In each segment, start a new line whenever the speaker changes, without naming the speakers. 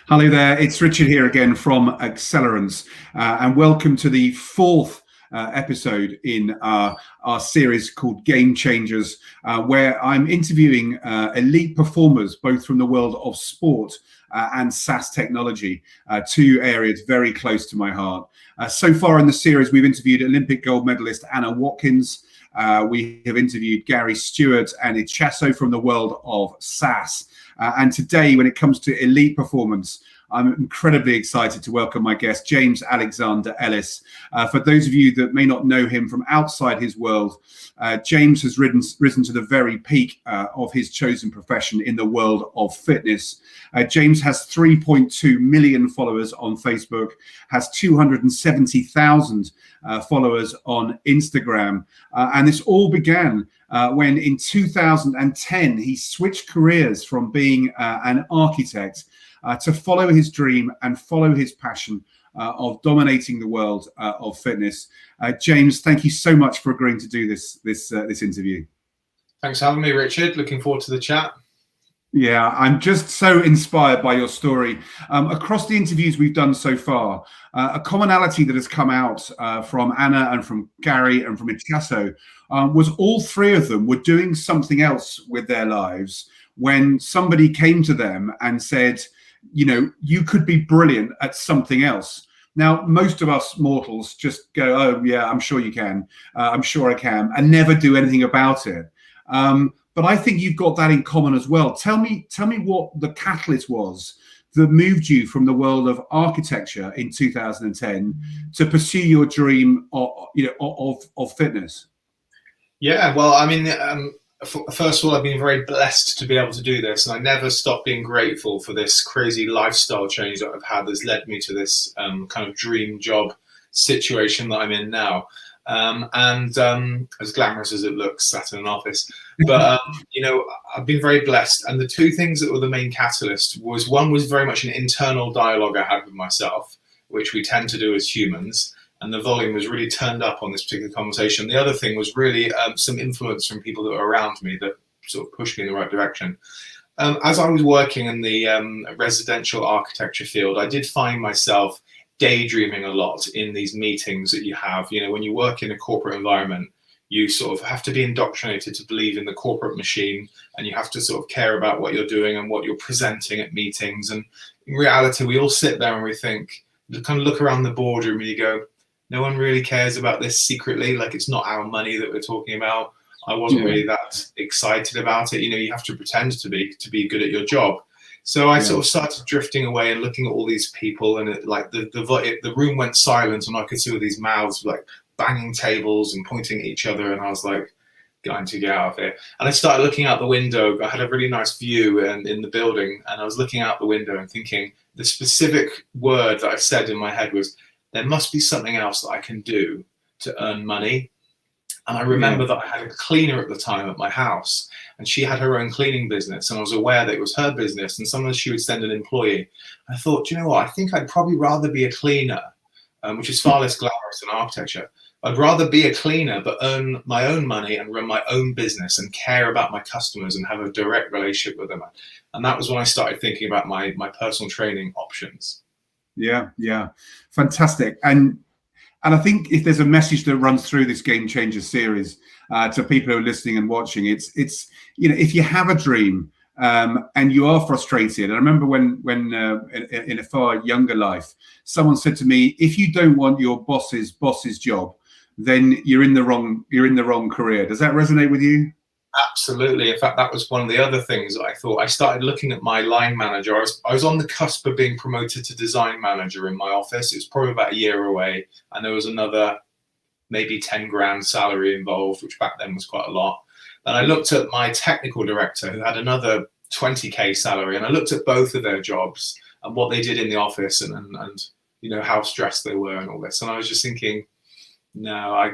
Hello there, it's Richard here again from Accelerance, and welcome to the fourth episode in our series called Game Changers, where I'm interviewing elite performers, both from the world of sport and SaaS technology, two areas very close to my heart. So far in the series, we've interviewed Olympic gold medalist Anna Watkins. We have interviewed Gary Stewart and Ichaso from the world of SaaS. And today, when it comes to elite performance, I'm incredibly excited to welcome my guest, James Alexander-Ellis. For those of you that may not know him from outside his world, James has risen to the very peak of his chosen profession in the world of fitness. James has 3.2 million followers on Facebook, has 270,000 followers on Instagram. And this all began when in 2010, he switched careers from being an architect to follow his dream and follow his passion of dominating the world of fitness. James, thank you so much for agreeing to do this interview.
Thanks for having me, Richard. Looking forward to the chat.
Yeah, I'm just so inspired by your story. Across the interviews we've done so far, a commonality that has come out from Anna and from Gary and from Ichaso was all three of them were doing something else with their lives when somebody came to them and said, you know, you could be brilliant at something else. Now, most of us mortals just go, oh, yeah, I'm sure you can. I'm sure I can, and never do anything about it. But I think you've got that in common as well. Tell me what the catalyst was that moved you from the world of architecture in 2010 to pursue your dream of fitness.
Yeah, well, I mean, first of all, I've been very blessed to be able to do this, and I never stop being grateful for this crazy lifestyle change that I've had that's led me to this kind of dream job situation that I'm in now. As glamorous as it looks, sat in an office, but you know, I've been very blessed. And the two things that were the main catalyst was, one was very much an internal dialogue I had with myself, which we tend to do as humans, and the volume was really turned up on this particular conversation. The other thing was really some influence from people that were around me that sort of pushed me in the right direction. As I was working in the residential architecture field, I did find myself daydreaming a lot in these meetings that you have. You know, when you work in a corporate environment, you sort of have to be indoctrinated to believe in the corporate machine, and you have to sort of care about what you're doing and what you're presenting at meetings. And in reality, we all sit there and we think, you kind of look around the boardroom and you go, no one really cares about this secretly. Like, it's not our money that we're talking about. I wasn't really that excited about it. You know, you have to pretend to be good at your job. So I sort of started drifting away and looking at all these people, and the room went silent, and I could see all these mouths like banging tables and pointing at each other, and I was like, going to get out of here. And I started looking out the window. I had a really nice view in the building, and I was looking out the window and thinking, the specific word that I said in my head was, there must be something else that I can do to earn money. And I remember that I had a cleaner at the time at my house, and she had her own cleaning business, and I was aware that it was her business, and sometimes she would send an employee. I thought, you know what, I think I'd probably rather be a cleaner, which is far less glamorous than architecture. I'd rather be a cleaner but earn my own money and run my own business and care about my customers and have a direct relationship with them. And that was when I started thinking about my personal training options.
Yeah, fantastic. And I think if there's a message that runs through this Game Changer series to people who are listening and watching, it's you know, if you have a dream and you are frustrated. And I remember when in a far younger life, someone said to me, if you don't want your boss's job, then you're in the wrong career. Does that resonate with you?
Absolutely. In fact, that was one of the other things that I thought. I started looking at my line manager. I was on the cusp of being promoted to design manager in my office. It was probably about a year away, and there was another maybe 10 grand salary involved, which back then was quite a lot. And I looked at my technical director, who had another 20k salary, and I looked at both of their jobs and what they did in the office, and you know, how stressed they were and all this. And I was just thinking, no,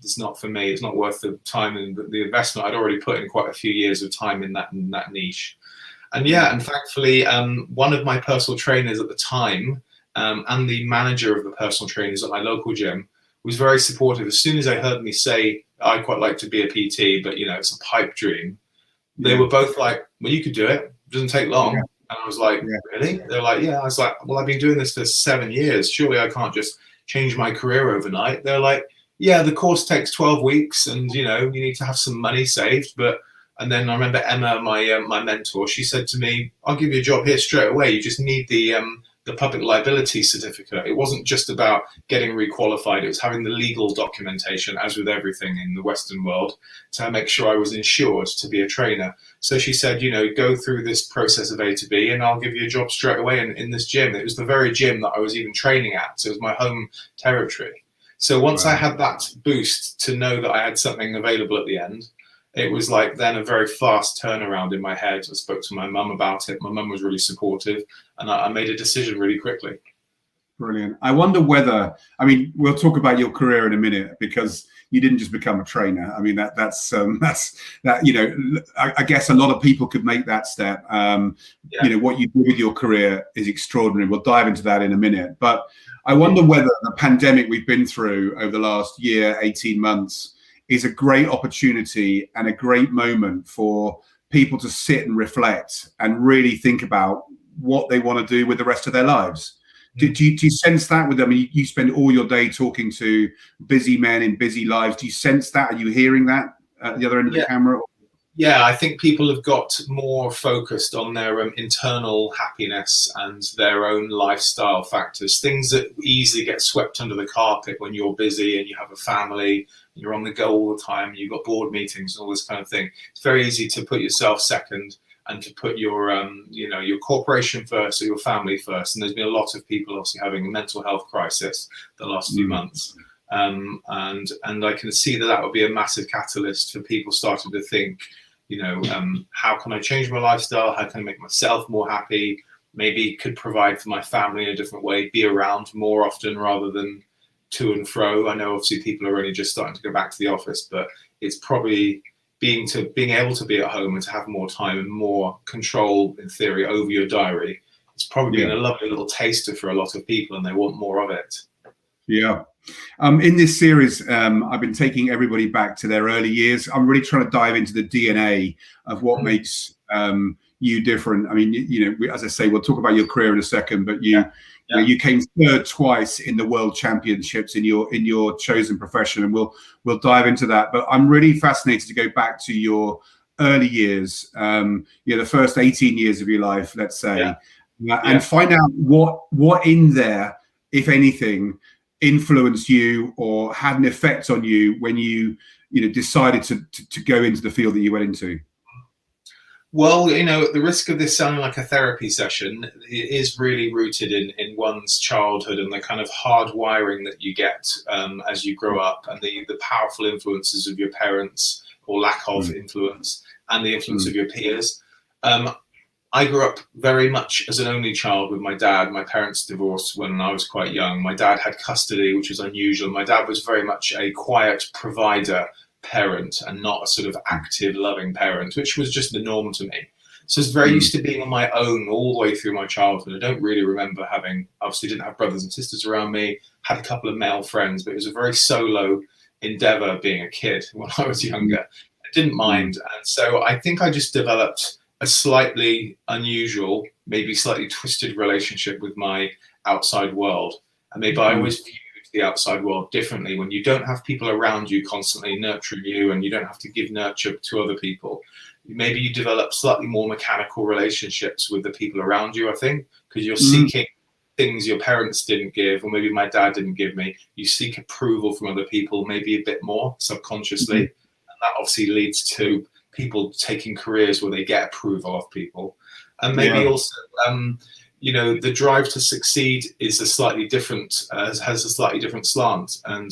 it's not for me. It's not worth the time and the investment. I'd already put in quite a few years of time in that niche. And and thankfully, one of my personal trainers at the time and the manager of the personal trainers at my local gym was very supportive. As soon as they heard me say, I'd quite like to be a PT, but you know, it's a pipe dream, they were both like, well, you could do it. It doesn't take long. And I was like,
Yeah.
really? They're like, yeah. I was like, well, I've been doing this for 7 years. Surely I can't just change my career overnight. They're like, yeah, the course takes 12 weeks and, you know, you need to have some money saved. And then I remember Emma, my mentor, she said to me, I'll give you a job here straight away. You just need the public liability certificate. It wasn't just about getting requalified. It was having the legal documentation, as with everything in the Western world, to make sure I was insured to be a trainer. So she said, you know, go through this process of A to B and I'll give you a job straight away in this gym. It was the very gym that I was even training at. So it was my home territory. So once I had that boost to know that I had something available at the end, it was like then a very fast turnaround in my head. I spoke to my mum about it. My mum was really supportive, and I made a decision really quickly.
Brilliant. I wonder whether, I mean, we'll talk about your career in a minute, because you didn't just become a trainer. I mean, that's that, you know, I guess a lot of people could make that step. You know, what you do with your career is extraordinary. We'll dive into that in a minute. But I wonder whether the pandemic we've been through over the last year, 18 months, is a great opportunity and a great moment for people to sit and reflect and really think about what they want to do with the rest of their lives. Do you sense that with them? I mean, you spend all your day talking to busy men in busy lives. Do you sense that? Are you hearing that at the other end of the camera?
Yeah, I think people have got more focused on their internal happiness and their own lifestyle factors, things that easily get swept under the carpet when you're busy and you have a family, you're on the go all the time, you've got board meetings and all this kind of thing. It's very easy to put yourself second and to put your, you know, your corporation first or your family first. And there's been a lot of people obviously having a mental health crisis the last few months. And I can see that would be a massive catalyst for people starting to think, you know, how can I change my lifestyle? How can I make myself more happy? Maybe could provide for my family in a different way, be around more often rather than to and fro. I know obviously people are only just starting to go back to the office, but it's probably being able to be at home and to have more time and more control in theory over your diary. It's probably been a lovely little taster for a lot of people and they want more of it.
Yeah. In this series, I've been taking everybody back to their early years. I'm really trying to dive into the DNA of what makes you different. I mean, you know, as I say, we'll talk about your career in a second, but you came third twice in the world championships in your chosen profession, and we'll dive into that. But I'm really fascinated to go back to your early years, you know, the first 18 years of your life, let's say, and find out what in there, if anything, influenced you or had an effect on you when you decided to go into the field that you went into.
Well, you know, at the risk of this sounding like a therapy session, it is really rooted in one's childhood and the kind of hardwiring that you get as you grow up, and the powerful influences of your parents or lack of influence, and the influence of your peers. I grew up very much as an only child with my dad. My parents divorced when I was quite young. My dad had custody, which was unusual. My dad was very much a quiet provider parent and not a sort of active, loving parent, which was just the norm to me. So I was very used to being on my own all the way through my childhood. I don't really remember obviously didn't have brothers and sisters around me, had a couple of male friends, but it was a very solo endeavor being a kid when I was younger. I didn't mind. And so I think I just developed a slightly unusual, maybe slightly twisted relationship with my outside world. And maybe I always viewed the outside world differently when you don't have people around you constantly nurturing you and you don't have to give nurture to other people. Maybe you develop slightly more mechanical relationships with the people around you, I think, because you're seeking things your parents didn't give, or maybe my dad didn't give me. You seek approval from other people, maybe a bit more subconsciously. And that obviously leads to people taking careers where they get approval of people. And maybe also, you know, the drive to succeed is a slightly different, has a slightly different slant. And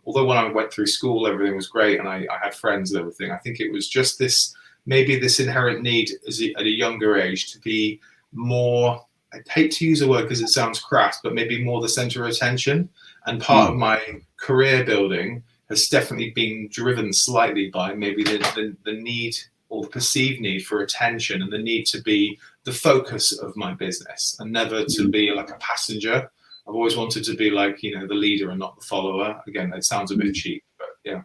although when I went through school, everything was great and I had friends and everything, I think it was just this inherent need at a younger age to be more, I hate to use a word because it sounds crass, but maybe more the center of attention. And part of my career building has definitely been driven slightly by maybe the need or the perceived need for attention and the need to be the focus of my business and never to be like a passenger. I've always wanted to be like, you know, the leader and not the follower. Again, it sounds a bit cheap, but yeah.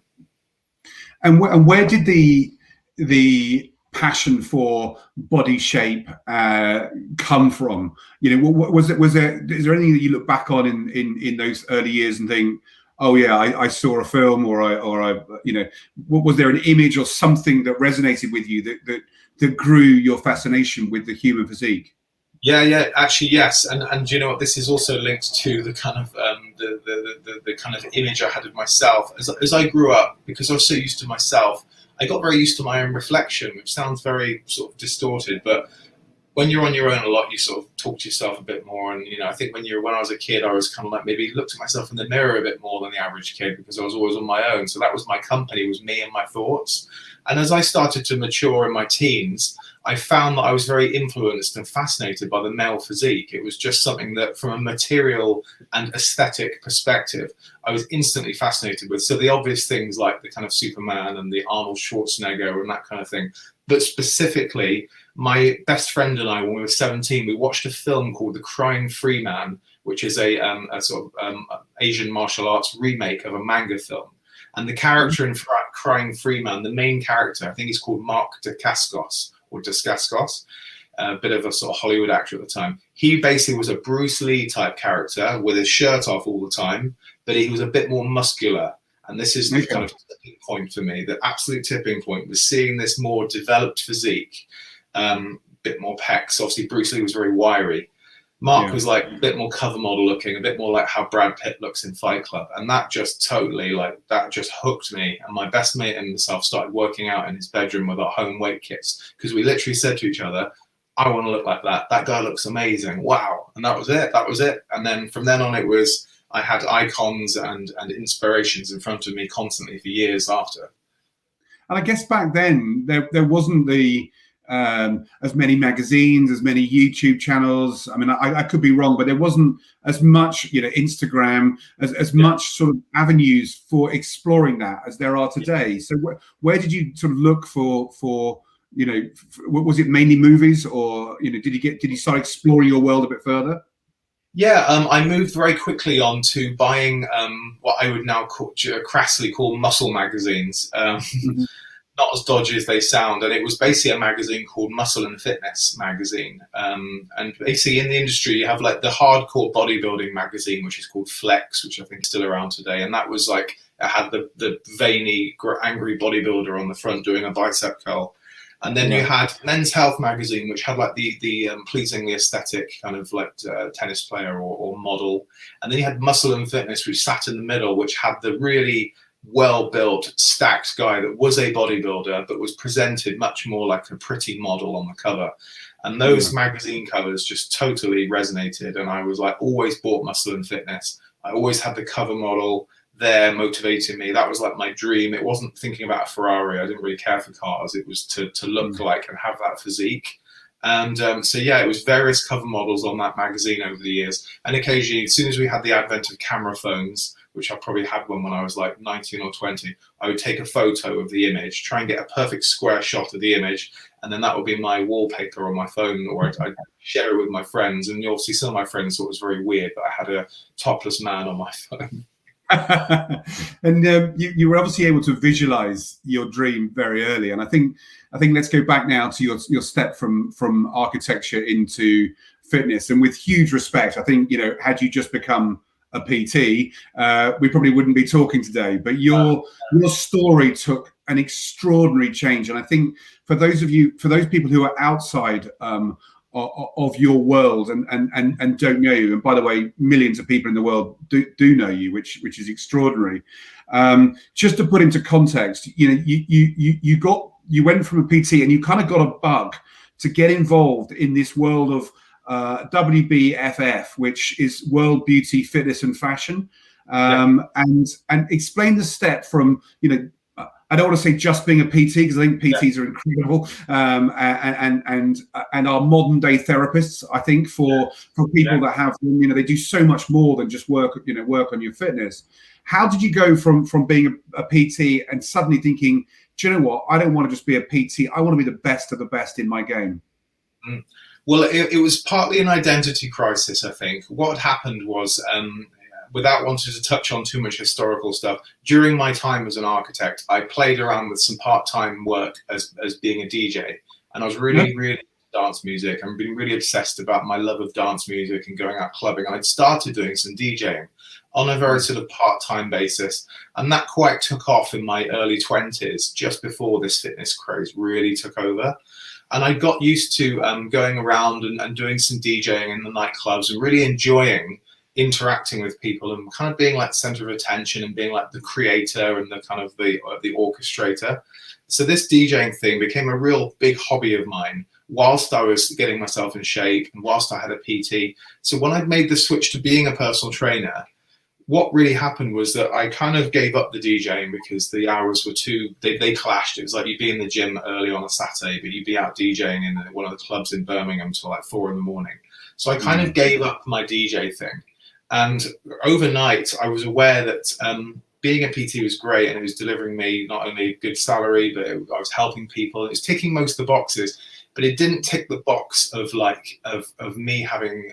And where did the passion for body shape come from? You know, was there is there anything that you look back on in those early years and think, oh yeah, I saw a film, or I you know, was there an image or something that resonated with you that grew your fascination with the human physique?
Yeah, actually, yes, and you know what? This is also linked to the kind of the kind of image I had of myself as I grew up, because I was so used to myself. I got very used to my own reflection, which sounds very sort of distorted, but when you're on your own a lot, you sort of talk to yourself a bit more. And, you know, I think when I was a kid, I was kind of like maybe looked at myself in the mirror a bit more than the average kid, because I was always on my own. So that was my company, was me and my thoughts. And as I started to mature in my teens, I found that I was very influenced and fascinated by the male physique. It was just something that, from a material and aesthetic perspective, I was instantly fascinated with. So the obvious things like the kind of Superman and the Arnold Schwarzenegger and that kind of thing. But specifically, my best friend and I, when we were 17, we watched a film called The Crying Free Man, which is a sort of Asian martial arts remake of a manga film. And the character in Crying Free Man, the main character, I think he's called Mark Dacascos, or Dacascos, a bit of a sort of Hollywood actor at the time. He basically was a Bruce Lee type character with his shirt off all the time, but he was a bit more muscular. And this is the kind of tipping point for me. The absolute tipping point was seeing this more developed physique, bit more pecs. Obviously, Bruce Lee was very wiry. Mark was like a bit more cover model looking, a bit more like how Brad Pitt looks in Fight Club. And that just totally, like, that just hooked me. And my best mate and myself started working out in his bedroom with our home weight kits, because we literally said to each other, I want to look like that. That guy looks amazing. Wow. And that was it. That was it. And then from then on, it was, I had icons and inspirations in front of me constantly for years after.
And I guess back then there wasn't the as many magazines, as many YouTube channels. I mean, I could be wrong, but there wasn't as much, you know, Instagram, as much sort of avenues for exploring that as there are today. So where did you sort of look for you know, was it mainly movies, or, you know, did you start exploring your world a bit further?
Yeah, I moved very quickly on to buying what I would now crassly call muscle magazines. Not as dodgy as they sound, and it was basically a magazine called Muscle and Fitness magazine. And basically in the industry, you have like the hardcore bodybuilding magazine, which is called Flex, which I think is still around today. And that was like, it had the veiny, angry bodybuilder on the front doing a bicep curl. And then you had Men's Health magazine, which had like the pleasingly aesthetic kind of like tennis player or model. And then you had Muscle and Fitness, which sat in the middle, which had the really well-built, stacked guy that was a bodybuilder, but was presented much more like a pretty model on the cover. And those magazine covers just totally resonated. And I was like, always bought Muscle and Fitness. I always had the cover model there motivating me. That was like my dream. It wasn't thinking about a Ferrari. I didn't really care for cars. It was to look like and have that physique. And so, yeah, it was various cover models on that magazine over the years. And occasionally, as soon as we had the advent of camera phones, which I probably had one when I was like 19 or 20, I would take a photo of the image, try and get a perfect square shot of the image, and then that would be my wallpaper on my phone, or I'd share it with my friends. And obviously some of my friends thought it was very weird, but I had a topless man on my phone.
And you were obviously able to visualize your dream very early. And I think let's go back now to your step from architecture into fitness. And with huge respect, I think, you know, had you just become a PT, we probably wouldn't be talking today. But your story took an extraordinary change. And I think for those people who are outside of your world and don't know you, and by the way, millions of people in the world do know you, which is extraordinary. Just to put into context, you know, you went from a PT and you kind of got a bug to get involved in this world of WBFF, which is World Beauty, Fitness and Fashion. And explain the step from, you know, I don't want to say just being a PT, because I think PTs are incredible, and are modern day therapists. I think for people that have, you know, they do so much more than just work on your fitness. How did you go from being a PT and suddenly thinking, do you know what? I don't want to just be a PT. I want to be the best of the best in my game.
Well, it was partly an identity crisis, I think. What happened was, without wanting to touch on too much historical stuff, during my time as an architect, I played around with some part-time work as being a DJ. and I was really dance music. I've been really obsessed about my love of dance music and going out clubbing. And I'd started doing some DJing on a very sort of part-time basis, and that quite took off in my early 20s, just before this fitness craze really took over. And I got used to going around and doing some DJing in the nightclubs and really enjoying interacting with people and kind of being like center of attention and being like the creator and the kind of the orchestrator. So this DJing thing became a real big hobby of mine whilst I was getting myself in shape and whilst I had a PT. So when I made the switch to being a personal trainer, what really happened was that I kind of gave up the DJing because the hours were they clashed. It was like you'd be in the gym early on a Saturday, but you'd be out DJing in one of the clubs in Birmingham till like 4 a.m. So I kind of gave up my DJ thing. And overnight, I was aware that being a PT was great, and it was delivering me not only a good salary, but I was helping people. It was ticking most of the boxes, but it didn't tick the box of me having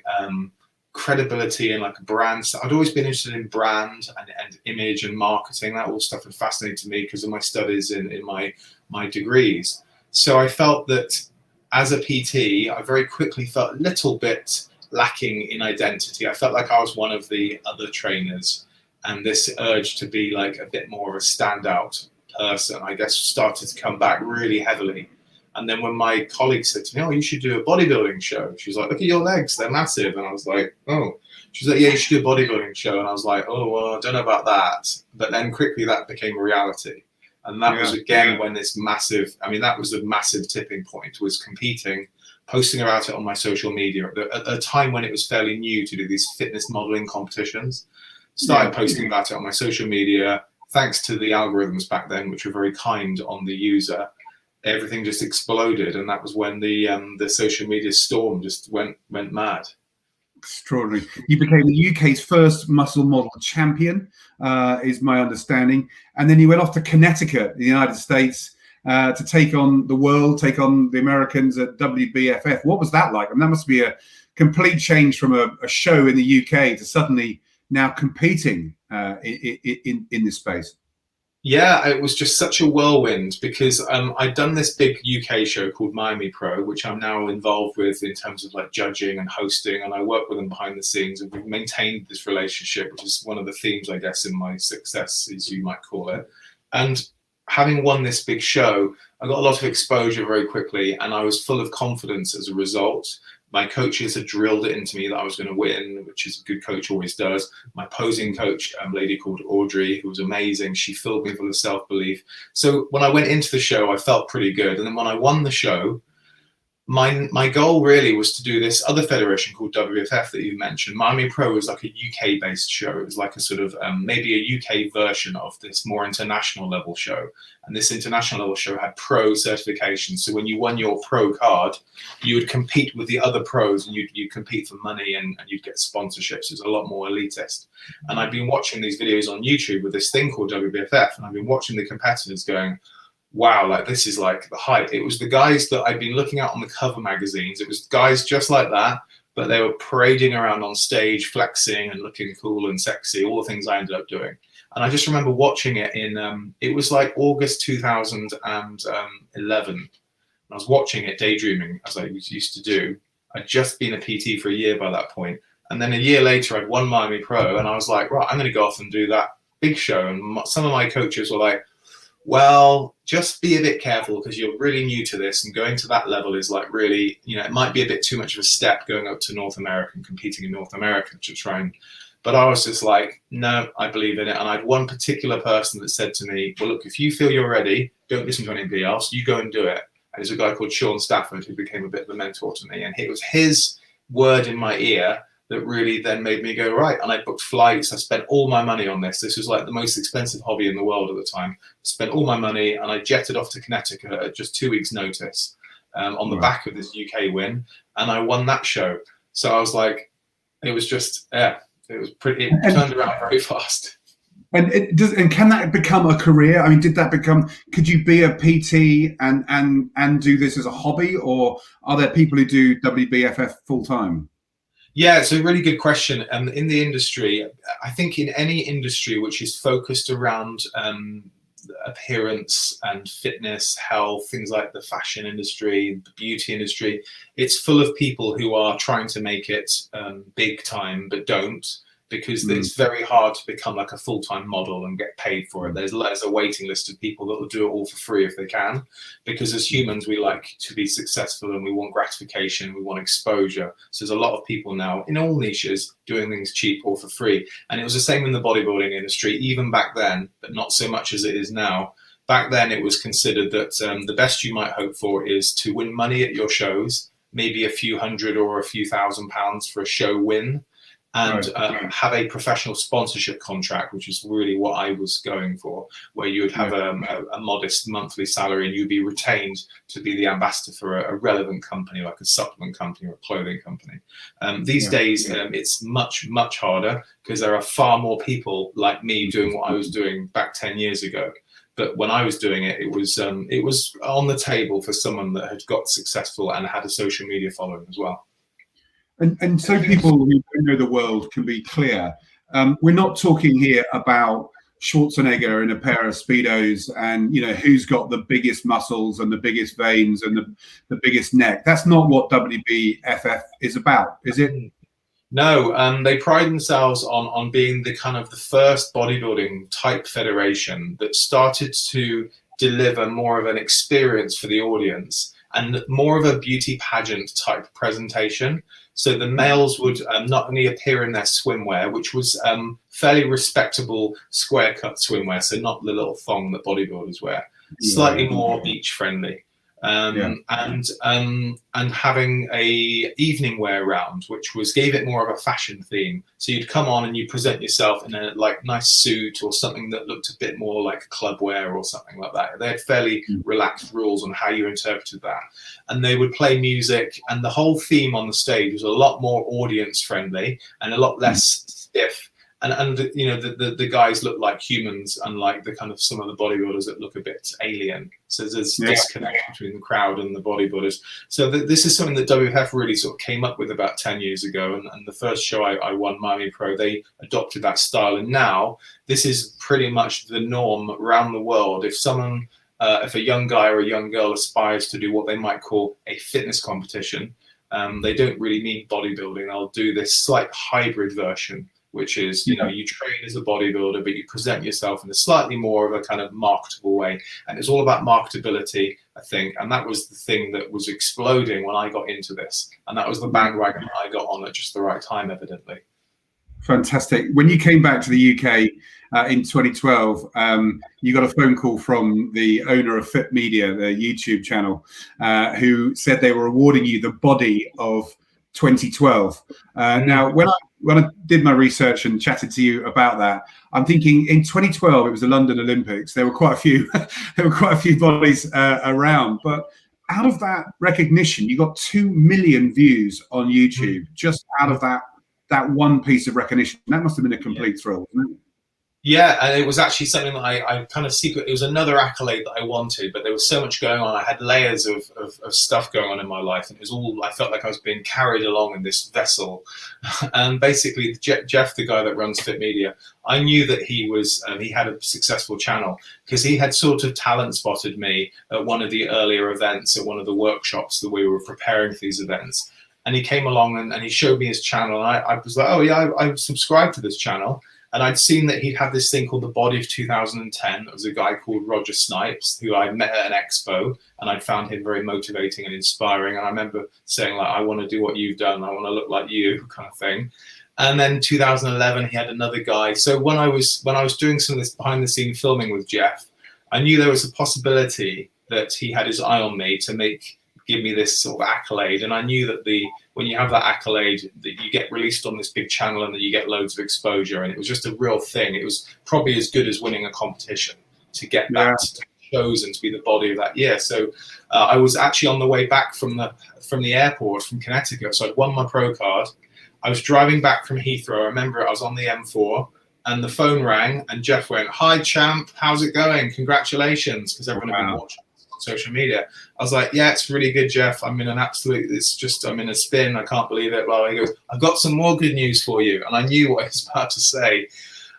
credibility and like a brand. So I'd always been interested in brand and image and marketing. That all stuff had fascinated me because of my studies in my degrees. So I felt that as a PT, I very quickly felt a little bit lacking in identity. I felt like I was one of the other trainers, and this urge to be like a bit more of a standout person, I guess, started to come back really heavily. And then when my colleague said to me, "Oh, you should do a bodybuilding show," she was like, "Look at your legs, they're massive." And I was like, "Oh." She was like, "Yeah, you should do a bodybuilding show." And I was like, "Oh, well, I don't know about that." But then quickly that became a reality. And that was again when this massive, that was a massive tipping point, was competing, posting about it on my social media at a time when it was fairly new to do these fitness modeling competitions. Started posting about it on my social media, thanks to the algorithms back then, which were very kind on the user. Everything just exploded, and that was when the social media storm just went mad.
Extraordinary. You became the UK's first muscle model champion, is my understanding, and then you went off to Connecticut, the United States, to take on the world, take on the Americans at WBFF. What was that like? That must be a complete change from a show in the UK to suddenly now competing in this space.
Yeah, it was just such a whirlwind because I'd done this big UK show called Miami Pro, which I'm now involved with in terms of like judging and hosting, and I work with them behind the scenes, and we've maintained this relationship, which is one of the themes, I guess, in my success, as you might call it. And having won this big show, I got a lot of exposure very quickly, and I was full of confidence as a result. My coaches had drilled it into me that I was going to win, which is a good coach always does. My posing coach, a lady called Audrey, who was amazing, she filled me full of self-belief. So when I went into the show, I felt pretty good. And then when I won the show, my goal really was to do this other federation called WBFF that you mentioned. Miami Pro was like a UK-based show. It was like a sort of maybe a UK version of this more international level show. And this international level show had pro certification. So when you won your pro card, you would compete with the other pros, and you'd compete for money, and you'd get sponsorships. It was a lot more elitist. And I'd been watching these videos on YouTube with this thing called WBFF, and I've been watching the competitors going, wow, like this is like the height. It was the guys that I'd been looking at on the cover magazines. It was guys just like that, but they were parading around on stage, flexing and looking cool and sexy, all the things I ended up doing. And I just remember watching it in, it was like August 2011. I was watching it, daydreaming, as I used to do. I'd just been a PT for a year by that point. And then a year later, I'd won Miami Pro, and I was like, right, I'm going to go off and do that big show. And some of my coaches were like, well, just be a bit careful because you're really new to this, and going to that level is like really, it might be a bit too much of a step going up to North America and competing in North America to try and, but I was just like, no, I believe in it. And I had one particular person that said to me, well, look, if you feel you're ready, don't listen to anybody else, you go and do it. And there's a guy called Sean Stafford who became a bit of a mentor to me, and it was his word in my ear that really then made me go, right. And I booked flights. I spent all my money on this. This was like the most expensive hobby in the world at the time. Spent all my money, and I jetted off to Connecticut at just 2 weeks' notice on the back of this UK win. And I won that show. So I was like, it was just, it was pretty, it turned around very fast.
And can that become a career? I mean, could you be a PT and do this as a hobby, or are there people who do WBFF full time?
Yeah, it's a really good question. In the industry, I think in any industry which is focused around appearance and fitness, health, things like the fashion industry, the beauty industry. It's full of people who are trying to make it big time, but don't, because it's very hard to become like a full-time model and get paid for it. There's a waiting list of people that will do it all for free if they can, because as humans, we like to be successful and we want gratification, we want exposure. So there's a lot of people now in all niches doing things cheap or for free. And it was the same in the bodybuilding industry, even back then, but not so much as it is now. Back then, it was considered that the best you might hope for is to win money at your shows, maybe a few hundred or a few £1,000s for a show win, and have a professional sponsorship contract, which is really what I was going for, where you would have a modest monthly salary and you'd be retained to be the ambassador for a relevant company, like a supplement company or a clothing company. These days, it's much, much harder, because there are far more people like me doing what I was doing back 10 years ago. But when I was doing it, it was on the table for someone that had got successful and had a social media following as well.
And so people who don't know the world can be clear. We're not talking here about Schwarzenegger in a pair of Speedos and, who's got the biggest muscles and the biggest veins and the biggest neck. That's not what WBFF is about, is it?
No, they pride themselves on being the kind of the first bodybuilding type federation that started to deliver more of an experience for the audience and more of a beauty pageant type presentation. So the males would not only appear in their swimwear, which was fairly respectable square cut swimwear, so not the little thong that bodybuilders wear, slightly more beach friendly, and having a evening wear round, which gave it more of a fashion theme. So you'd come on and you present yourself in a nice suit or something that looked a bit more like club wear or something like that. They had fairly relaxed rules on how you interpreted that. And they would play music, and the whole theme on the stage was a lot more audience friendly and a lot less stiff. And the guys look like humans, unlike the kind of some of the bodybuilders that look a bit alien. So there's disconnect between the crowd and the bodybuilders. So this is something that WFF really sort of came up with about 10 years ago. And the first show I won, Miami Pro, they adopted that style. And now this is pretty much the norm around the world. If someone, if a young guy or a young girl aspires to do what they might call a fitness competition, they don't really mean bodybuilding. They'll do this slight hybrid version, which is, you train as a bodybuilder, but you present yourself in a slightly more of a kind of marketable way. And it's all about marketability, I think. And that was the thing that was exploding when I got into this. And that was the bandwagon I got on at just the right time, evidently.
Fantastic. When you came back to the UK in 2012, you got a phone call from the owner of Fit Media, the YouTube channel, who said they were awarding you the body of 2012. Now, when I did my research and chatted to you about that, I'm thinking in 2012 it was the London Olympics. There were quite a few, bodies around, but out of that recognition, you got 2 million views on YouTube just out of that one piece of recognition. That must have been a complete thrill, wasn't it?
Yeah, and it was actually something that I kind of secret. It was another accolade that I wanted, but there was so much going on. I had layers of stuff going on in my life, and it was all, I felt like I was being carried along in this vessel. And basically, Jeff, the guy that runs Fit Media, I knew that he had a successful channel because he had sort of talent spotted me at one of the earlier events, at one of the workshops that we were preparing for these events. And he came along and he showed me his channel, and I was like, oh yeah, I subscribed to this channel. And I'd seen that he'd had this thing called the Body of 2010. It was a guy called Roger Snipes, who I met at an expo, and I'd found him very motivating and inspiring. And I remember saying, I want to do what you've done. I want to look like you, kind of thing. And then 2011, he had another guy. So when I was doing some of this behind the scene filming with Jeff, I knew there was a possibility that he had his eye on me to give me this sort of accolade. And I knew that when you have that accolade, that you get released on this big channel and that you get loads of exposure. And it was just a real thing. It was probably as good as winning a competition to get that chosen to be the body of that year. So I was actually on the way back from the airport from Connecticut. So I'd won my pro card. I was driving back from Heathrow. I remember I was on the M4 and the phone rang and Jeff went, "Hi champ, how's it going? Congratulations." Because everyone had been watching social media. I was like, "Yeah, it's really good, Jeff. I'm in I'm in a spin. I can't believe it." Well, he goes, "I've got some more good news for you." And I knew what he was about to say.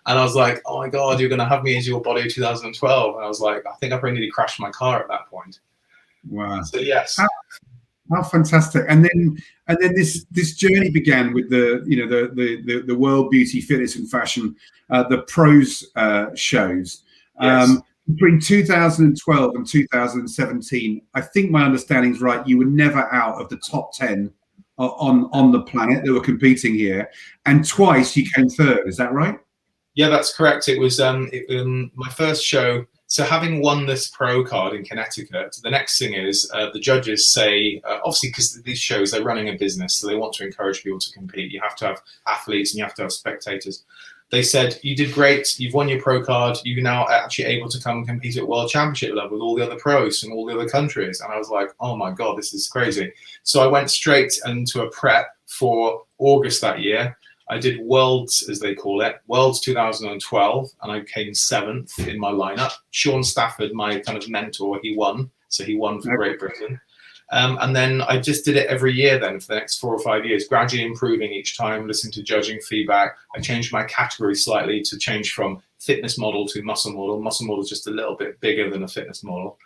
And I was like, oh my God, you're going to have me as your body 2012. And I was like, I think I probably nearly crashed my car at that point.
Wow.
So yes.
How fantastic! And then this journey began with the World Beauty, Fitness and Fashion, the pros shows.
Yes.
Between 2012 and 2017, I think my understanding is right. You were never out of the top 10 on the planet that were competing here, and twice you came third. Is that right?
Yeah, that's correct. It was my first show. So having won this pro card in Connecticut, the next thing is the judges say, obviously because these shows, they're running a business, so they want to encourage people to compete. You have to have athletes and you have to have spectators. They said, you did great, you've won your pro card, you're now actually able to come and compete at World Championship level with all the other pros from all the other countries. And I was like, oh my God, this is crazy. So I went straight into a prep for August that year. I did Worlds, as they call it, Worlds 2012, and I came 7th in my lineup. Sean Stafford, my kind of mentor, he won. So he won for Great Britain. And then I just did it every year then for the next 4 or 5 years, gradually improving each time, listening to judging feedback. I changed my category slightly to change from fitness model to muscle model. Muscle model is just a little bit bigger than a fitness model.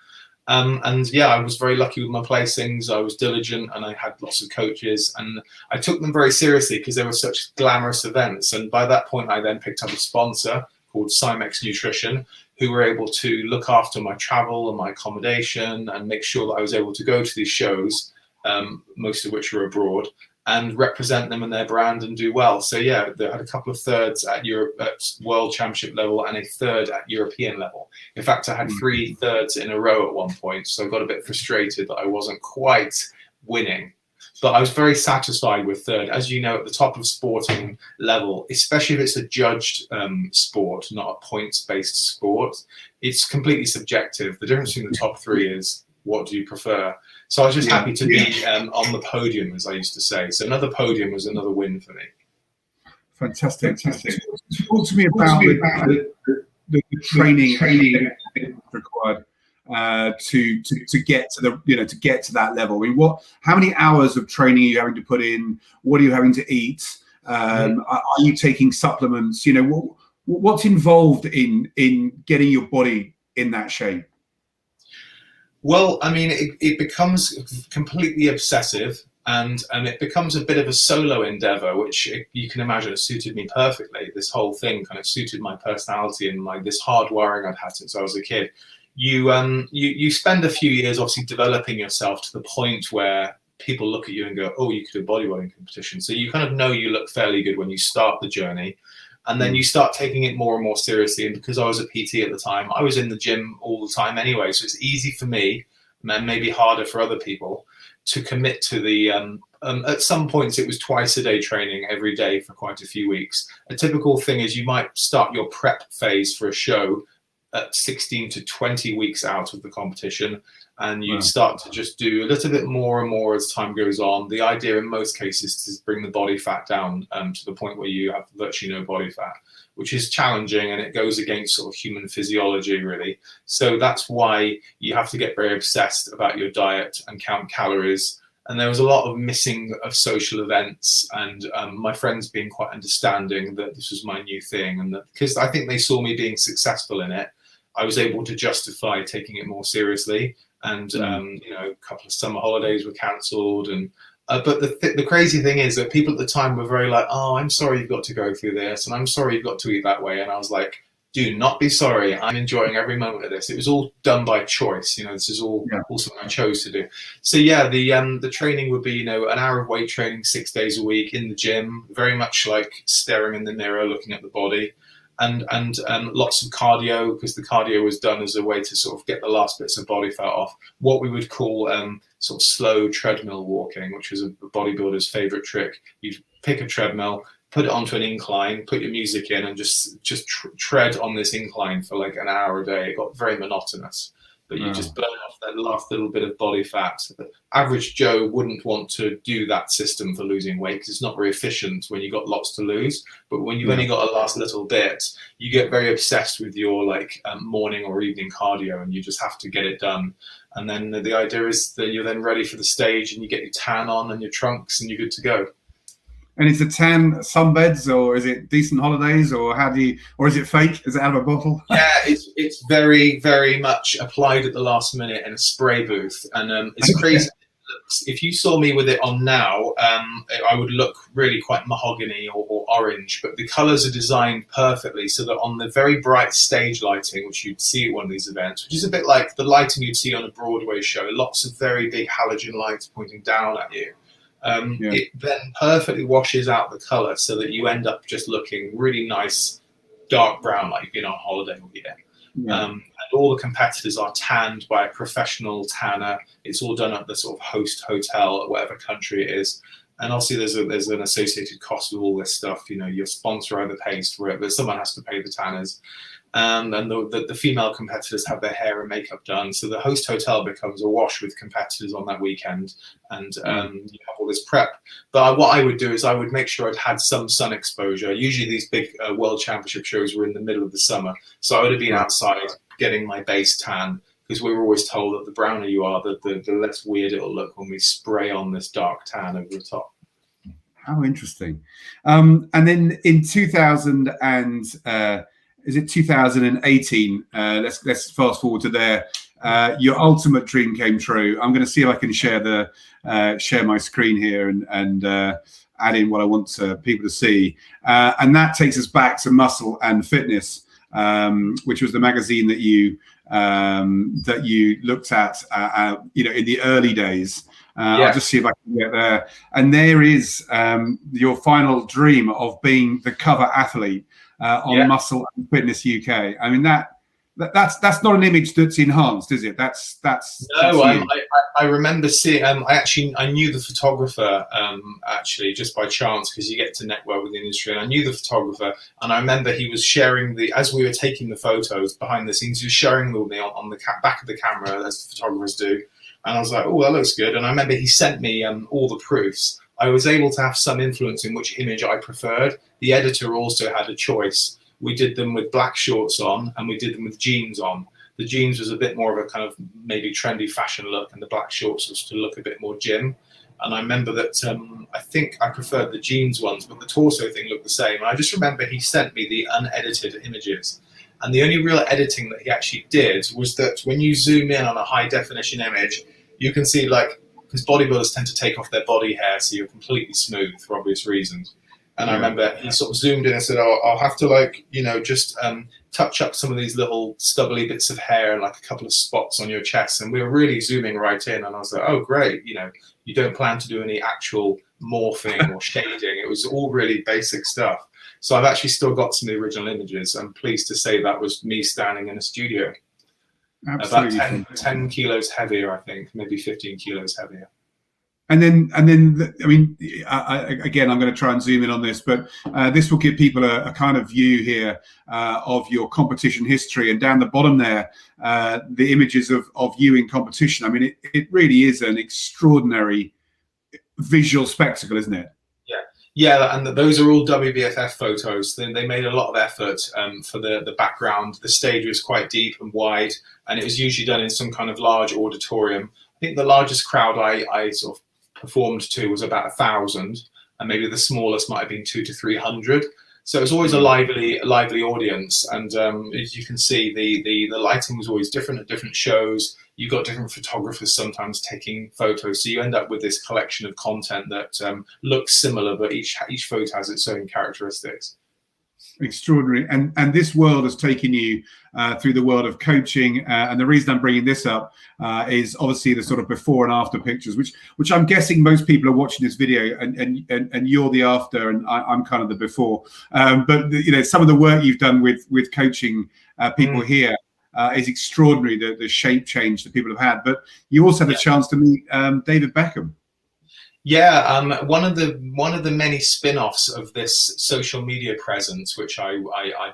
And yeah, I was very lucky with my placings. I was diligent and I had lots of coaches and I took them very seriously because they were such glamorous events. And by that point, I then picked up a sponsor called Cymex Nutrition, who were able to look after my travel and my accommodation and make sure that I was able to go to these shows, most of which were abroad, and represent them and their brand and do well. So yeah, they had a couple of thirds at World Championship level and a third at European level. In fact, I had 3 thirds in a row at one point, so I got a bit frustrated that I wasn't quite winning. But I was very satisfied with third. As you know, at the top of sporting level, especially if it's a judged sport, not a points-based sport, it's completely subjective. The difference between the top 3 is what do you prefer? So I was just happy to be on the podium, as I used to say. So another podium was another win for me.
Fantastic. Talk to me about the training required to get to to that level. I mean, how many hours of training are you having to put in? What are you having to eat? Are you taking supplements? What's involved in getting your body in that shape?
Well, I mean, it becomes completely obsessive and it becomes a bit of a solo endeavor, which you can imagine it suited me perfectly. This whole thing kind of suited my personality and this hard wiring I'd had since I was a kid. You spend a few years obviously developing yourself to the point where people look at you and go, oh, you could do a bodybuilding competition. So you kind of know you look fairly good when you start the journey. And then you start taking it more and more seriously. And because I was a PT at the time, I was in the gym all the time anyway. So it's easy for me, and maybe harder for other people, to commit to the, at some points it was twice a day training every day for quite a few weeks. A typical thing is you might start your prep phase for a show at 16 to 20 weeks out of the competition. And you'd start to just do a little bit more and more as time goes on. The idea in most cases is to bring the body fat down to the point where you have virtually no body fat, which is challenging and it goes against sort of human physiology, really. So that's why you have to get very obsessed about your diet and count calories. And there was a lot of missing of social events and my friends being quite understanding that this was my new thing. And that, because I think they saw me being successful in it, I was able to justify taking it more seriously. And a couple of summer holidays were cancelled, and but the crazy thing is that people at the time were very like, oh, I'm sorry you've got to go through this, and I'm sorry you've got to eat that way. And I was like, do not be sorry, I'm enjoying every moment of this. It was all done by choice, this is all something I chose to do. So yeah, the training would be an hour of weight training 6 days a week in the gym, very much like staring in the mirror, looking at the body. And lots of cardio, because the cardio was done as a way to sort of get the last bits of body fat off. What we would call sort of slow treadmill walking, which is a bodybuilder's favorite trick. You pick a treadmill, put it onto an incline, put your music in, and just tread on this incline for like an hour a day. It got very monotonous, but you just burn off that last little bit of body fat. The average Joe wouldn't want to do that system for losing weight because it's not very efficient when you've got lots to lose. But when you've only got a last little bit, you get very obsessed with your morning or evening cardio, and you just have to get it done. And then the idea is that you're then ready for the stage and you get your tan on and your trunks and you're good to go.
And is the tan sunbeds, or is it decent holidays, or or is it fake? Is it out of a bottle?
Yeah, it's very, very much applied at the last minute in a spray booth, and it's crazy. If you saw me with it on now, I would look really quite mahogany or orange, but the colours are designed perfectly so that on the very bright stage lighting, which you'd see at one of these events, which is a bit like the lighting you'd see on a Broadway show, lots of very big halogen lights pointing down at you. It then perfectly washes out the colour so that you end up just looking really nice, dark brown, like you've been on holiday all year. And all the competitors are tanned by a professional tanner. It's all done at the sort of host hotel at whatever country it is. And obviously there's an associated cost with all this stuff. You know, your sponsor either pays for it, but someone has to pay the tanners. And the female competitors have their hair and makeup done. So the host hotel becomes awash with competitors on that weekend. And you have all this prep. But what I would do is I would make sure I'd had some sun exposure. Usually these big world championship shows were in the middle of the summer. So I would have been outside getting my base tan, because we were always told that the browner you are, the less weird it'll look when we spray on this dark tan over the top.
How interesting. And then in 2000 and is it 2018? Let's fast forward to there. Your ultimate dream came true. I'm going to see if I can share my screen here and add in what I want people to see. And that takes us back to Muscle and Fitness, which was the magazine that you looked at, in the early days. I'll just see if I can get there. And there is your final dream of being the cover athlete on Muscle and Fitness UK. I mean, that's not an image that's enhanced, is it? That's
no. I remember seeing. I knew the photographer actually just by chance, because you get to network with the industry, and I knew the photographer, and I remember he was sharing as we were taking the photos behind the scenes, he was sharing them with me on the back of the camera, as photographers do, and I was like, oh, that looks good. And I remember he sent me all the proofs. I was able to have some influence in which image I preferred. The editor also had a choice. We did them with black shorts on, and we did them with jeans on. The jeans was a bit more of a kind of maybe trendy fashion look, and the black shorts was to look a bit more gym. And I remember that I think I preferred the jeans ones, but the torso thing looked the same. And I just remember he sent me the unedited images. And the only real editing that he actually did was that when you zoom in on a high definition image, you can see, like, because bodybuilders tend to take off their body hair, so you're completely smooth for obvious reasons. And I remember he sort of zoomed in and said, oh, I'll have to just touch up some of these little stubbly bits of hair and like a couple of spots on your chest. And we were really zooming right in. And I was like, oh, great. You don't plan to do any actual morphing or shading. It was all really basic stuff. So I've actually still got some of the original images. I'm pleased to say that was me standing in a studio. Absolutely. About 10 kilos heavier, I think, maybe 15 kilos heavier.
And then, again, I'm going to try and zoom in on this, but this will give people a kind of view here of your competition history. And down the bottom there, the images of you in competition. I mean, it really is an extraordinary visual spectacle, isn't it?
Yeah, and those are all WBFF photos. They made a lot of effort for the background. The stage was quite deep and wide, and it was usually done in some kind of large auditorium. I think the largest crowd I sort of performed to was about 1,000, and maybe the smallest might have been 200 to 300. So it was always a lively audience, and as you can see, the lighting was always different at different shows. You got different photographers sometimes taking photos, so you end up with this collection of content that looks similar, but each photo has its own characteristics.
Extraordinary. And this world has taken you through the world of coaching, and the reason I'm bringing this up is obviously the sort of before and after pictures, which I'm guessing most people are watching this video, and you're the after, and I'm kind of the before. But some of the work you've done with coaching people here is extraordinary. The shape change that people have had, but you also had a chance to meet David Beckham.
Yeah, one of the many spin-offs of this social media presence, which I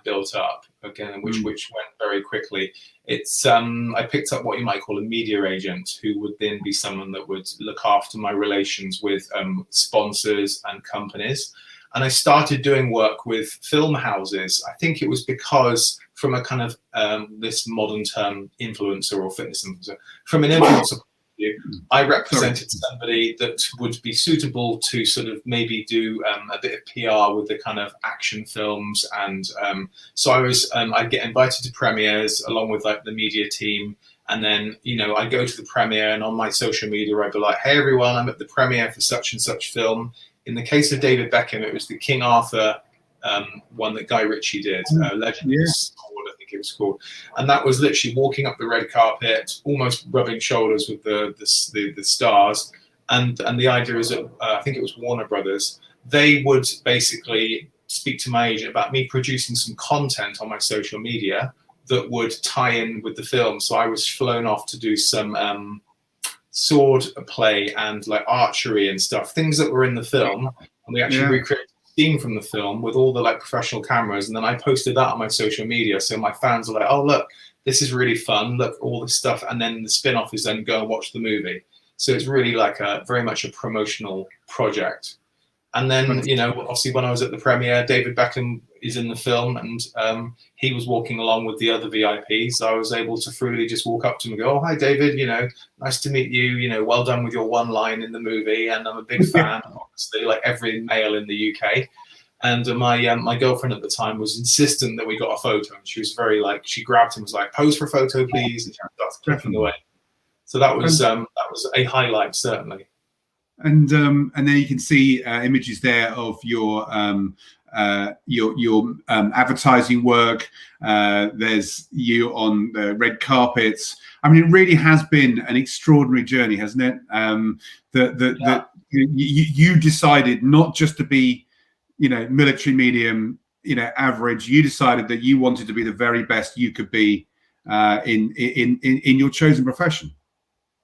built up again, which went very quickly. It's I picked up what you might call a media agent, who would then be someone that would look after my relations with sponsors and companies. And I started doing work with film houses. I think it was because, from a kind of this modern term, influencer or fitness influencer, from an influencer you. I represented somebody that would be suitable to sort of maybe do a bit of PR with the kind of action films, and so I'd get invited to premieres along with like the media team, and then I'd go to the premiere, and on my social media I'd be like, hey everyone, I'm at the premiere for such and such film. In the case of David Beckham, it was the King Arthur one that Guy Ritchie did, Legend of the Sword, I think it was called, and that was literally walking up the red carpet, almost rubbing shoulders with the stars, and the idea is that I think it was Warner Brothers. They would basically speak to my agent about me producing some content on my social media that would tie in with the film. So I was flown off to do some sword play and like archery and stuff, things that were in the film, and we actually recreated scene from the film with all the like professional cameras, and then I posted that on my social media, so my fans are like, oh look, this is really fun, look all this stuff, and then the spin-off is then go and watch the movie. So it's really like very much a promotional project. And then obviously when I was at the premiere, David Beckham is in the film, and he was walking along with the other VIPs. So I was able to freely just walk up to him and go, oh hi David, nice to meet you, well done with your one line in the movie, and I'm a big fan, obviously, like every male in the UK. And my girlfriend at the time was insistent that we got a photo, and she was very like, she grabbed him and was like, pose for a photo please, and she starts clicking away. So that was a highlight, certainly.
And then you can see images there of your advertising work. There's you on the red carpets. I mean, it really has been an extraordinary journey, hasn't it? That you decided not just to be, military medium, average. You decided that you wanted to be the very best you could be in your chosen profession.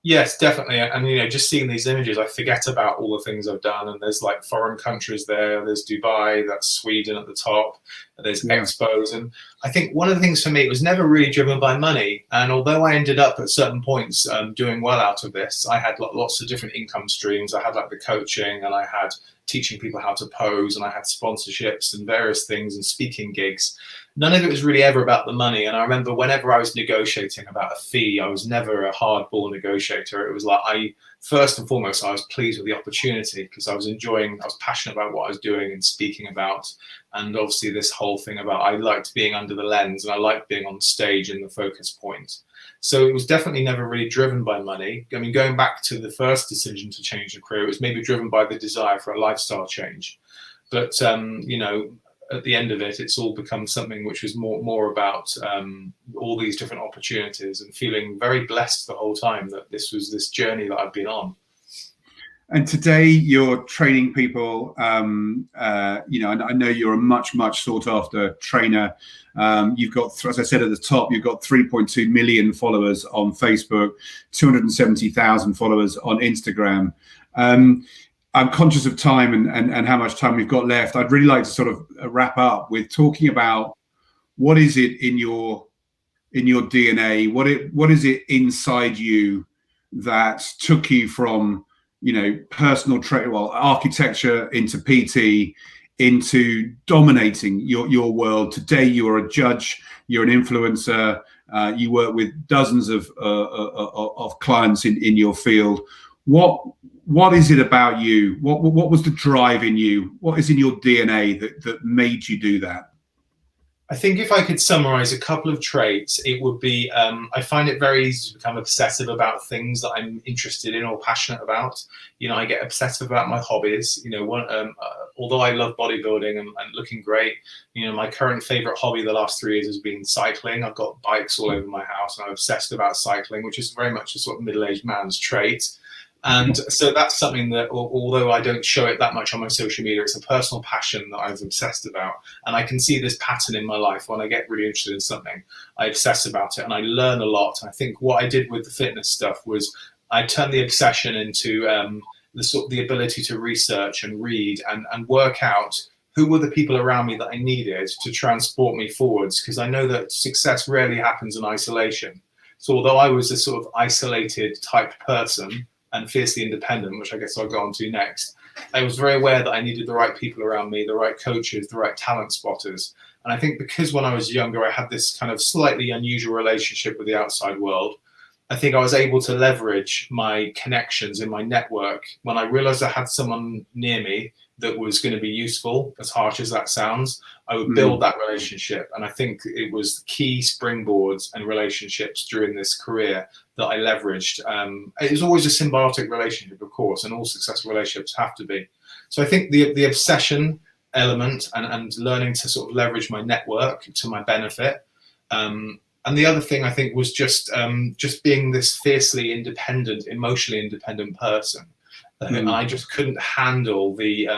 Yes, definitely. And, just seeing these images, I forget about all the things I've done. And there's like foreign countries there. There's Dubai, that's Sweden at the top. There's expos. And I think one of the things for me, it was never really driven by money. And although I ended up at certain points doing well out of this, I had lots of different income streams. I had like the coaching, and I had teaching people how to pose, and I had sponsorships and various things and speaking gigs. None of it was really ever about the money. And I remember whenever I was negotiating about a fee, I was never a hardball negotiator. It was like, first and foremost, I was pleased with the opportunity because I was passionate about what I was doing and speaking about. And obviously this whole thing about, I liked being under the lens, and I liked being on stage in the focus point. So it was definitely never really driven by money. I mean, going back to the first decision to change the career, it was maybe driven by the desire for a lifestyle change. But, at the end of it, it's all become something which was more about all these different opportunities, and feeling very blessed the whole time that this was this journey that I've been on.
And today you're training people, and I know you're a much sought after trainer. You've got, as I said at the top, you've got 3.2 million followers on Facebook, 270,000 followers on Instagram. I'm conscious of time and how much time we've got left. I'd really like to sort of wrap up with talking about what is it in your DNA, what is it inside you that took you from personal architecture into PT, into dominating your world. Today you are a judge, you're an influencer, you work with dozens of clients in your field. What is it about you? What was the drive in you? What is in your DNA that made you do that?
I think if I could summarize a couple of traits, it would be, I find it very easy to become obsessive about things that I'm interested in or passionate about. I get obsessive about my hobbies. Although I love bodybuilding and looking great, my current favorite hobby the last 3 years has been cycling. I've got bikes all over my house, and I'm obsessed about cycling, which is very much a sort of middle-aged man's trait. And so that's something that, although I don't show it that much on my social media, it's a personal passion that I was obsessed about. And I can see this pattern in my life. When I get really interested in something, I obsess about it and I learn a lot. I think what I did with the fitness stuff was I turned the obsession into the ability to research and read and work out who were the people around me that I needed to transport me forwards. Because I know that success rarely happens in isolation. So although I was a sort of isolated type person, and fiercely independent, which I guess I'll go on to next, I was very aware that I needed the right people around me, the right coaches, the right talent spotters. And I think because when I was younger, I had this kind of slightly unusual relationship with the outside world. I think I was able to leverage my connections in my network when I realized I had someone near me that was going to be useful, as harsh as that sounds. I would build that relationship. And I think it was key springboards and relationships during this career that I leveraged. It was always a symbiotic relationship, of course, and all successful relationships have to be. So I think the obsession element and learning to sort of leverage my network to my benefit. And the other thing I think was just being this fiercely independent, emotionally independent person. I just couldn't handle the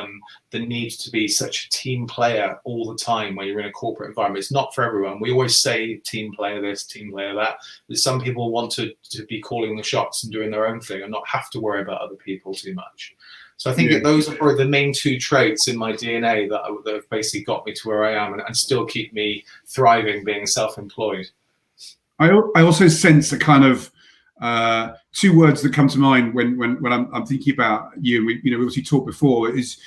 need to be such a team player all the time when you're in a corporate environment. It's not for everyone. We always say team player this, team player that. There's some people want to be calling the shots and doing their own thing and not have to worry about other people too much. So I think that those are probably the main two traits in my DNA that have basically got me to where I am and still keep me thriving being self-employed.
I also sense a kind of two words that come to mind when I'm thinking about you. We obviously talked before. Is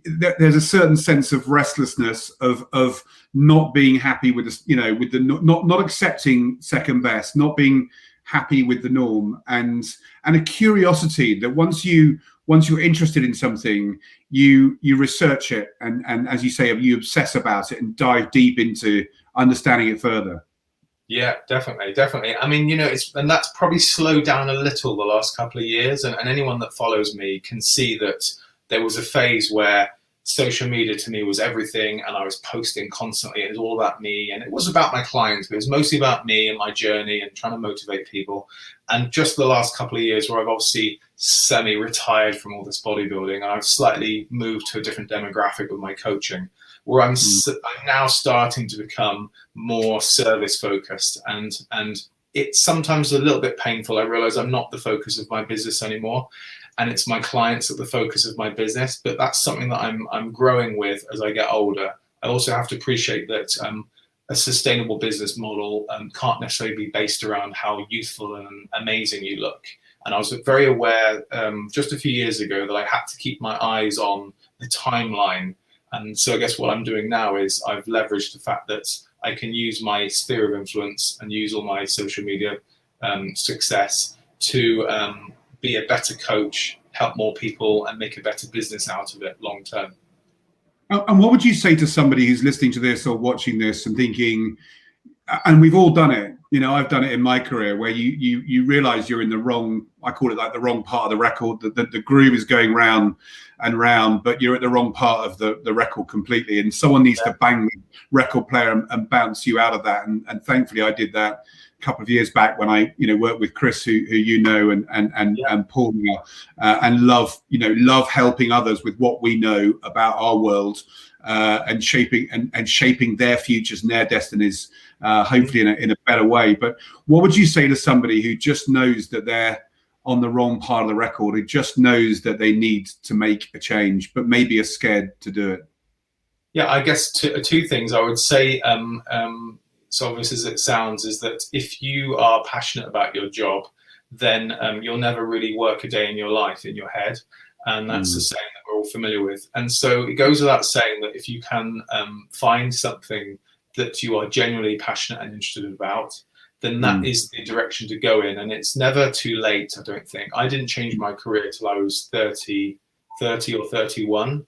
there's a certain sense of restlessness of not being happy with this, with the not accepting second best, not being happy with the norm, and a curiosity that once you're interested in something, you research it and as you say, you obsess about it and dive deep into understanding it further.
Yeah, definitely. I mean, and that's probably slowed down a little the last couple of years. And anyone that follows me can see that there was a phase where social media to me was everything, and I was posting constantly. It was all about me, and it was about my clients, but it was mostly about me and my journey and trying to motivate people. And just the last couple of years where I've obviously semi-retired from all this bodybuilding, and I've slightly moved to a different demographic with my coaching, where I'm now starting to become more service focused, and it's sometimes a little bit painful. I realize I'm not the focus of my business anymore, and it's my clients that are the focus of my business. But that's something that I'm growing with as I get older. I also have to appreciate that a sustainable business model can't necessarily be based around how youthful and amazing you look. And I was very aware just a few years ago that I had to keep my eyes on the timeline. And so I guess what I'm doing now is I've leveraged the fact that I can use my sphere of influence and use all my social media success to be a better coach, help more people, and make a better business out of it long term.
And what would you say to somebody who's listening to this or watching this and thinking, and we've all done it, I've done it in my career, where you realize you're in the wrong, I call it like the wrong part of the record, that the groove is going round and round, but you're at the wrong part of the record completely, and someone needs to bang the record player and bounce you out of that. And thankfully I did that a couple of years back when I worked with Chris, who and Paul, and love helping others with what we know about our world, and shaping their futures and their destinies, hopefully in a better way. But what would you say to somebody who just knows that they're on the wrong part of the record, who just knows that they need to make a change, but maybe are scared to do it?
Yeah, I guess two things I would say, so obvious as it sounds, is that if you are passionate about your job, then you'll never really work a day in your life in your head. And that's the saying that we're all familiar with. And so it goes without saying that if you can find something that you are genuinely passionate and interested about, then that is the direction to go in. And it's never too late, I don't think. I didn't change my career till I was 30 or 31,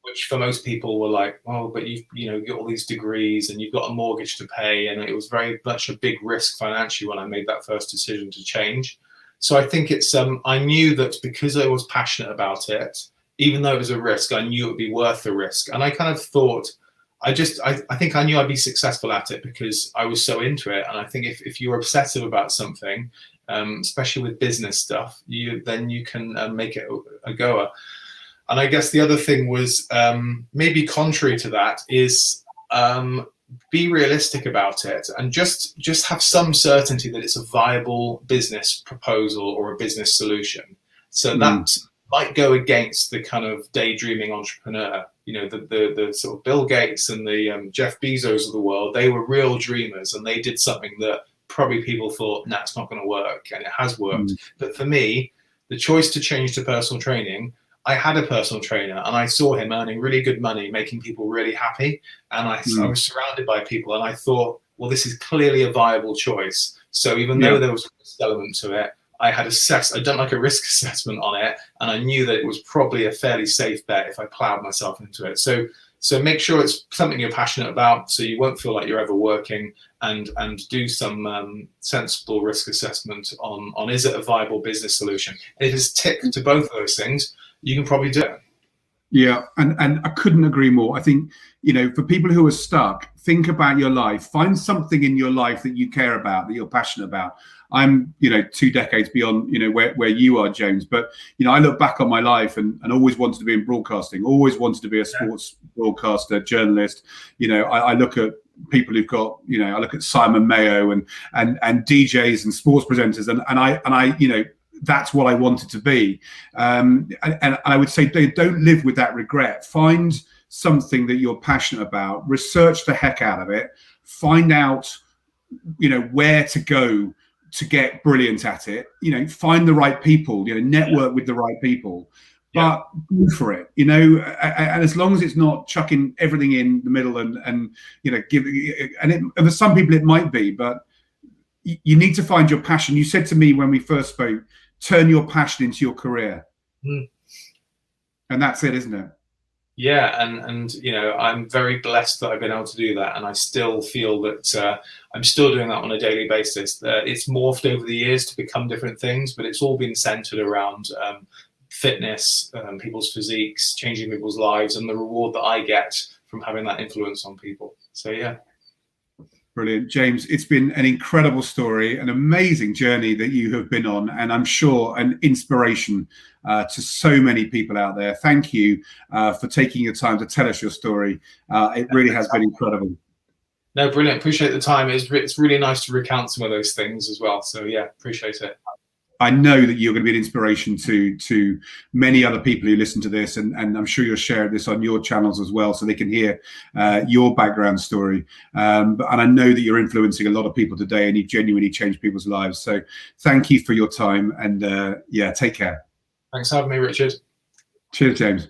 which for most people were like, oh, but you've got all these degrees and you've got a mortgage to pay. And it was very much a big risk financially when I made that first decision to change. So I think it's, I knew that because I was passionate about it, even though it was a risk, I knew it would be worth the risk. And I kind of thought, I think I knew I'd be successful at it because I was so into it. And I think if you're obsessive about something, especially with business stuff, then you can make it a goer. And I guess the other thing was, maybe contrary to that, is be realistic about it and just have some certainty that it's a viable business proposal or a business solution. So that might go against the kind of daydreaming entrepreneur. The sort of Bill Gates and the Jeff Bezos of the world, they were real dreamers, and they did something that probably people thought, nah, it's not going to work, and it has worked. But for me, the choice to change to personal training, I had a personal trainer and I saw him earning really good money, making people really happy. And I was surrounded by people, and I thought, well, this is clearly a viable choice. So even though there was a risk element to it, I'd done like a risk assessment on it, and I knew that it was probably a fairly safe bet if I plowed myself into it. So make sure it's something you're passionate about, so you won't feel like you're ever working, and do some sensible risk assessment on is it a viable business solution. And if it's ticked to both of those things, you can probably do it.
Yeah, and I couldn't agree more. I think, for people who are stuck, think about your life. Find something in your life that you care about, that you're passionate about. I'm, 2 decades beyond, where you are, James. But, I look back on my life and always wanted to be in broadcasting, always wanted to be a sports broadcaster, journalist. I look at people who've got, I look at Simon Mayo and DJs and sports presenters, and I that's what I wanted to be. And I would say don't live with that regret. Find something that you're passionate about, research the heck out of it, find out, where to go to get brilliant at it, find the right people, network with the right people, but go for it, and as long as it's not chucking everything in the middle and and for some people it might be, but you need to find your passion. You said to me when we first spoke, turn your passion into your career. And that's it, isn't it?
Yeah, and I'm very blessed that I've been able to do that, and I still feel that I'm still doing that on a daily basis. It's morphed over the years to become different things, but it's all been centered around fitness, people's physiques, changing people's lives, and the reward that I get from having that influence on people. So yeah.
Brilliant. James, it's been an incredible story, an amazing journey that you have been on, and I'm sure an inspiration to so many people out there. Thank you for taking your time to tell us your story. It really has been incredible.
No, brilliant. Appreciate the time. It's really nice to recount some of those things as well. So yeah, appreciate it.
I know that you're going to be an inspiration to many other people who listen to this, and I'm sure you'll share this on your channels as well, so they can hear your background story. And I know that you're influencing a lot of people today, and you genuinely change people's lives. So thank you for your time, and take care.
Thanks for having me, Richard.
Cheers, James.